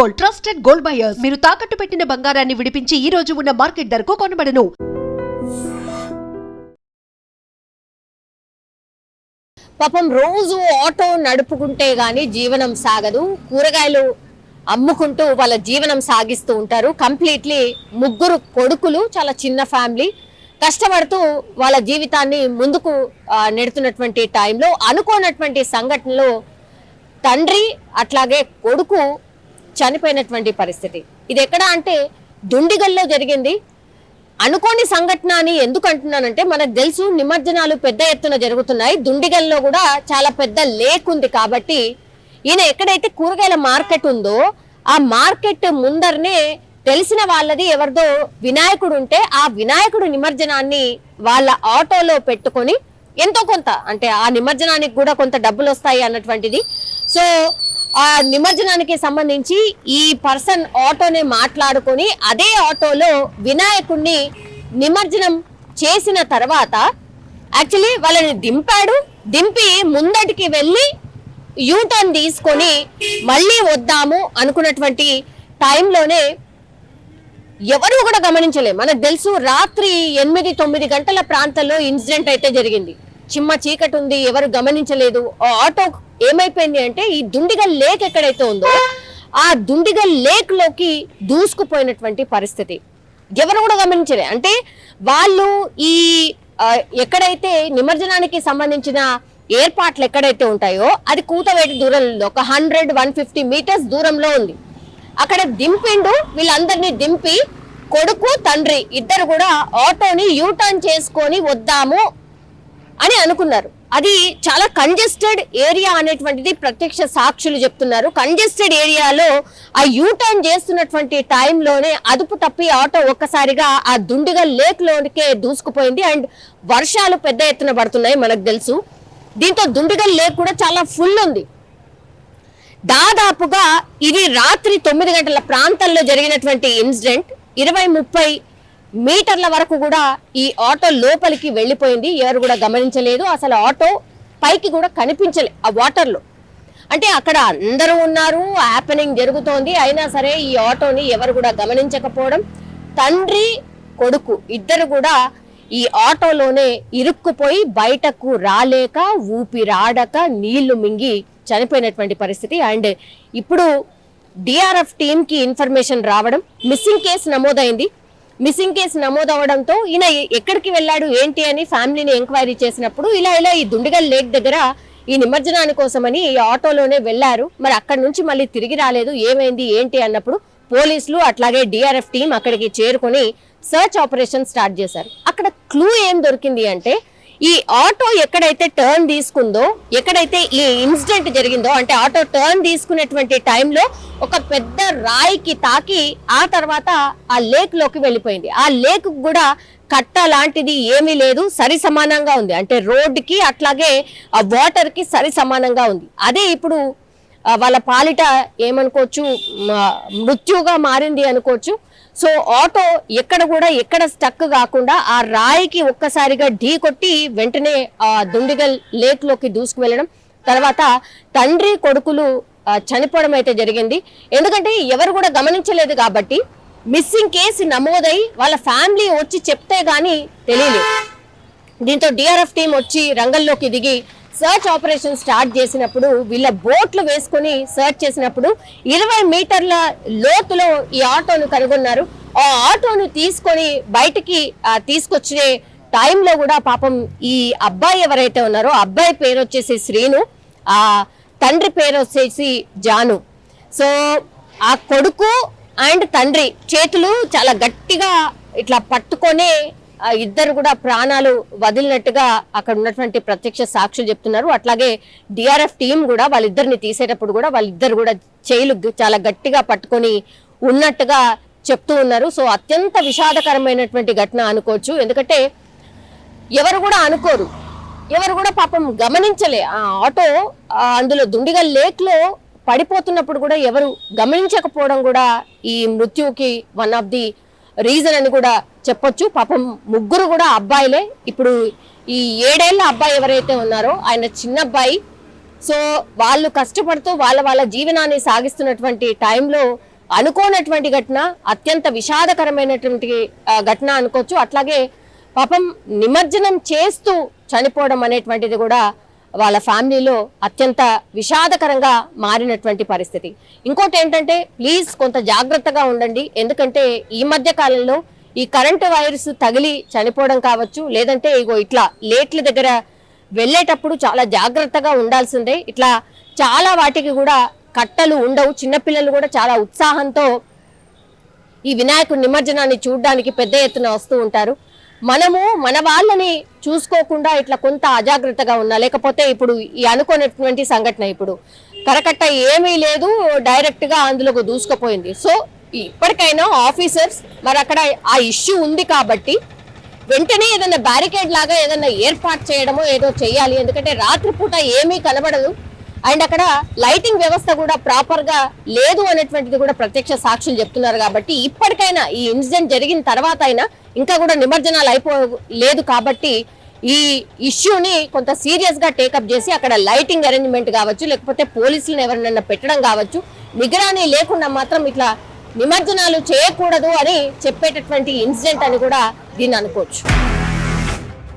Gold, trusted gold buyers. మీరు తాకట్టు పెట్టిన బంగారాన్ని విడిపించి ఈ రోజు ఉన్న మార్కెట్ ధరకు కొనబడను. పాపం రోజు ఆటో నడుపుకుంటే గాని జీవనం సాగదు. కూరగాయలు అమ్ముకుంటూ వాళ్ళ జీవనం సాగిస్తూ ఉంటారు. కంప్లీట్లీ ముగ్గురు కొడుకులు, చాలా చిన్న ఫ్యామిలీ, కష్టపడుతూ వాళ్ళ జీవితాన్ని ముందుకు నెడుతున్నటువంటి టైంలో అనుకోనటువంటి సంఘటనలో తండ్రి అట్లాగే కొడుకు చనిపోయినటువంటి పరిస్థితి. ఇది ఎక్కడ అంటే దుండిగల్లో జరిగింది. అనుకోని సంఘటన అని ఎందుకు అంటున్నానంటే, మనకు తెలుసు నిమజ్జనాలు పెద్ద ఎత్తున జరుగుతున్నాయి. దుండిగల్లో కూడా చాలా పెద్ద లేక్ ఉంది కాబట్టి ఈయన ఎక్కడైతే కూరగాయల మార్కెట్ ఉందో ఆ మార్కెట్ ముందరనే తెలిసిన వాళ్ళది ఎవరిదో వినాయకుడు ఉంటే ఆ వినాయకుడు నిమజ్జనాన్ని వాళ్ళ ఆటోలో పెట్టుకొని ఎంతో కొంత, అంటే ఆ నిమజ్జనానికి కూడా కొంత డబ్బులు వస్తాయి అన్నటువంటిది. సో ఆ నిమజ్జనానికి సంబంధించి ఈ పర్సన్ ఆటోనే మాట్లాడుకొని అదే ఆటోలో వినాయకుడిని నిమజ్జనం చేసిన తర్వాత యాక్చువల్లీ వాళ్ళని దింపి ముందటికి వెళ్ళి యూటర్న్ తీసుకొని మళ్ళీ వద్దాము అనుకున్నటువంటి టైంలోనే ఎవరు కూడా గమనించలే. మనకు తెలుసు రాత్రి 8-9 గంటల ప్రాంతంలో ఇన్సిడెంట్ అయితే జరిగింది. చిమ్మ చీకటి ఉంది, ఎవరు గమనించలేదు. ఆటో ఏమైపోయింది అంటే ఈ దుండిగల్ లేక్ ఎక్కడైతే ఉందో ఆ దుండిగల్ లేక్ లోకి దూసుకుపోయినటువంటి పరిస్థితి. ఎవరు కూడా గమనించలే. అంటే వాళ్ళు ఈ ఎక్కడైతే నిమజ్జనానికి సంబంధించిన ఏర్పాట్లు ఎక్కడైతే ఉంటాయో అది కూతవేటి దూరంలో ఒక 100-150 మీటర్స్ దూరంలో ఉంది. అక్కడ దింపిండు. వీళ్ళందరినీ దింపి కొడుకు తండ్రి ఇద్దరు కూడా ఆటోని యూటర్న్ చేసుకొని వద్దాము అని అనుకున్నారు. అది చాలా కంజెస్టెడ్ ఏరియా అనేటువంటిది ప్రత్యక్ష సాక్షులు చెప్తున్నారు. కంజెస్టెడ్ ఏరియాలో ఆ యూటర్న్ చేస్తున్నటువంటి టైంలోనే అదుపు తప్పి ఆటో ఒక్కసారిగా ఆ దుండిగల్ లేక్ లోనికే దూసుకుపోయింది. అండ్ వర్షాలు పెద్ద ఎత్తున పడుతున్నాయి మనకు తెలుసు. దీంతో దుండిగల్ లేక్ కూడా చాలా ఫుల్ ఉంది. దాదాపుగా ఇది రాత్రి 9 గంటల ప్రాంతంలో జరిగినటువంటి ఇన్సిడెంట్. 20-30 మీటర్ల వరకు కూడా ఈ ఆటో లోపలికి వెళ్ళిపోయింది. ఎవరు కూడా గమనించలేదు. అసలు ఆటో పైకి కూడా కనిపించలే ఆ వాటర్లో. అంటే అక్కడ అందరూ ఉన్నారు, హ్యాపెనింగ్ జరుగుతోంది, అయినా సరే ఈ ఆటోని ఎవరు కూడా గమనించకపోవడం. తండ్రి కొడుకు ఇద్దరు కూడా ఈ ఆటోలోనే ఇరుక్కుపోయి బయటకు రాలేక ఊపిరాడక నీళ్లు మింగి చనిపోయినటువంటి పరిస్థితి. అండ్ ఇప్పుడు డిఆర్ఎఫ్ టీమ్ కి ఇన్ఫర్మేషన్ రావడం, మిస్సింగ్ కేసు నమోదైంది. మిస్సింగ్ కేసు నమోదవడంతో ఈయన ఎక్కడికి వెళ్ళాడు ఏంటి అని ఫ్యామిలీని ఎంక్వైరీ చేసినప్పుడు ఇలా ఈ దుండిగల్ లేక్ దగ్గర ఈ నిమజ్జనాని కోసమని ఈ ఆటోలోనే వెళ్లారు. మరి అక్కడి నుంచి మళ్ళీ తిరిగి రాలేదు, ఏమైంది ఏంటి అన్నప్పుడు పోలీసులు అట్లాగే డిఆర్ఎఫ్ టీం అక్కడికి చేరుకొని సర్చ్ ఆపరేషన్ స్టార్ట్ చేశారు. అక్కడ క్లూ ఏం దొరికింది అంటే, ఈ ఆటో ఎక్కడైతే టర్న్ తీసుకుందో, ఎక్కడైతే ఈ ఇన్సిడెంట్ జరిగిందో, అంటే ఆటో టర్న్ తీసుకునేటువంటి టైంలో ఒక పెద్ద రాయికి తాకి ఆ తర్వాత ఆ లేక్ లోకి వెళ్ళిపోయింది. ఆ లేక్ కూడా కట్ట లాంటిది ఏమీ లేదు, సరి సమానంగా ఉంది. అంటే రోడ్డుకి అట్లాగే ఆ వాటర్ కి సరి సమానంగా ఉంది. అదే ఇప్పుడు వాళ్ళ పాలిట ఏమనుకోవచ్చు, మృత్యుగా మారింది అనుకోవచ్చు. సో ఆటో ఎక్కడ స్టక్ కాకుండా ఆ రాయికి ఒక్కసారిగా ఢీ కొట్టి వెంటనే ఆ దుండిగల్ లేక్ లోకి దూసుకు వెళ్ళడం, తర్వాత తండ్రి కొడుకులు చనిపోవడం అయితే జరిగింది. ఎందుకంటే ఎవరు కూడా గమనించలేదు కాబట్టి మిస్సింగ్ కేసు నమోదై వాళ్ళ ఫ్యామిలీ వచ్చి చెప్తే గానీ తెలియలేదు. దీంతో డిఆర్ఎఫ్ టీం వచ్చి రంగంలోకి దిగి సర్చ్ ఆపరేషన్ స్టార్ట్ చేసినప్పుడు, వీళ్ళ బోట్లు వేసుకుని సర్చ్ చేసినప్పుడు 20 మీటర్ల లోతులో ఈ ఆటోను కనుగొన్నారు. ఆ ఆటోను తీసుకొని బయటికి తీసుకొచ్చే టైంలో కూడా పాపం ఈ అబ్బాయి ఎవరైతే ఉన్నారో అబ్బాయి పేరు వచ్చేసి శ్రీను, ఆ తండ్రి పేరు వచ్చేసి జాను. సో ఆ కొడుకు అండ్ తండ్రి చేతులు చాలా గట్టిగా ఇట్లా పట్టుకొని ఇద్దరు కూడా ప్రాణాలు వదిలినట్టుగా అక్కడ ఉన్నటువంటి ప్రత్యక్ష సాక్షులు చెప్తున్నారు. అట్లాగే డిఆర్ఎఫ్ టీం కూడా వాళ్ళిద్దరిని తీసేటప్పుడు కూడా వాళ్ళిద్దరు కూడా చేయిలు చాలా గట్టిగా పట్టుకొని ఉన్నట్టుగా చెప్తూ ఉన్నారు. సో అత్యంత విషాదకరమైనటువంటి ఘటన అనుకోవచ్చు. ఎందుకంటే ఎవరు కూడా అనుకోరు, ఎవరు కూడా పాపం గమనించలే. ఆ ఆటో అందులో దుండిగల్ లేక్ లో పడిపోతున్నప్పుడు కూడా ఎవరు గమనించకపోవడం కూడా ఈ మృత్యుకి వన్ ఆఫ్ ది రీజన్ అని కూడా చెప్పొచ్చు. పాపం ముగ్గురు కూడా అబ్బాయిలే. ఇప్పుడు ఈ 7 ఏళ్ల అబ్బాయి ఎవరైతే ఉన్నారో ఆయన చిన్న అబ్బాయి. సో వాళ్ళు కష్టపడుతూ వాళ్ళ జీవనాన్ని సాగిస్తున్నటువంటి టైంలో అనుకోనటువంటి ఘటన, అత్యంత విషాదకరమైనటువంటి ఘటన అనుకోవచ్చు. అట్లాగే పాపం నిమజ్జనం చేస్తూ చనిపోవడం అనేటువంటిది కూడా వాళ్ళ ఫ్యామిలీలో అత్యంత విషాదకరంగా మారినటువంటి పరిస్థితి. ఇంకోటి ఏంటంటే ప్లీజ్ కొంత జాగ్రత్తగా ఉండండి. ఎందుకంటే ఈ మధ్య కాలంలో ఈ కరెంటు వైర్స్ తగిలి చనిపోవడం కావచ్చు, లేదంటే ఇగో ఇట్లా లేట్ల దగ్గర వెళ్ళేటప్పుడు చాలా జాగ్రత్తగా ఉండాల్సిందే. ఇట్లా చాలా వాటికి కూడా కట్టలు ఉండవు. చిన్నపిల్లలు కూడా చాలా ఉత్సాహంతో ఈ వినాయకుడి నిమజ్జనాన్ని చూడడానికి పెద్ద ఎత్తున వస్తూ ఉంటారు. మనము మన వాళ్ళని చూసుకోకుండా ఇట్లా కొంత అజాగ్రత్తగా ఉన్నా, లేకపోతే ఇప్పుడు ఈ అనుకున్నటువంటి సంఘటన, ఇప్పుడు కరకట్ట ఏమీ లేదు, డైరెక్ట్ గా అందులోకి దూసుకుపోయింది. సో ఇప్పటికైనా ఆఫీసర్స్ మరి అక్కడ ఆ ఇష్యూ ఉంది కాబట్టి వెంటనే ఏదైనా బ్యారికేడ్ లాగా ఏదైనా ఏర్పాటు చేయడమో ఏదో చేయాలి. ఎందుకంటే రాత్రిపూట ఏమీ కనబడదు, అండ్ అక్కడ లైటింగ్ వ్యవస్థ కూడా ప్రాపర్ గా లేదు అనేటువంటిది కూడా ప్రత్యక్ష సాక్షులు చెప్తున్నారు. కాబట్టి ఇప్పటికైనా ఈ ఇన్సిడెంట్ జరిగిన తర్వాత అయినా, ఇంకా కూడా నిమజ్జనాలు అయిపోలేదు కాబట్టి ఈ ఇష్యూని కొంత సీరియస్ గా టేకప్ చేసి అక్కడ లైటింగ్ అరేంజ్మెంట్ కావచ్చు, లేకపోతే పోలీసులను ఎవరినైనా పెట్టడం కావచ్చు, నిగరానీ లేకుండా మాత్రం ఇట్లా నిమజ్జనాలు చేయకూడదు అని చెప్పేటటువంటి ఇన్సిడెంట్ అని కూడా దీన్ని అనుకోవచ్చు.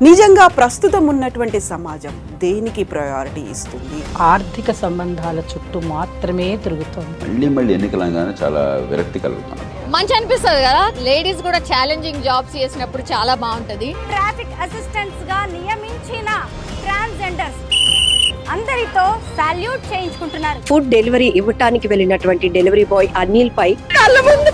నిజంగా ప్రస్తుతం ఉన్నటువంటి సమాజం దేనికి ప్రయారిటీ ఇస్తుంది? ఆర్థిక సంబంధాల చుట్టూ మాత్రమే తిరుగుతోంది. మళ్ళీ ఎన్నికలంగానే చాలా విరక్తి కలుగుతున్నాం. మంచి అనిపిస్తుంది కదా, లేడీస్ కూడా ఛాలెంజింగ్ జాబ్స్ చేసినప్పుడు చాలా బాగుంటది. ట్రాఫిక్ అసిస్టెంట్స్ గా నియమించిన ట్రాన్స్జెండర్స్ అందరితో సాల్యూట్ చేయించుకుంటున్నారు. ఫుడ్ డెలివరీ ఇవ్వటానికి వెళ్ళినటువంటి డెలివరీ బాయ్ అనిల్ పై కళ్ళ ముందు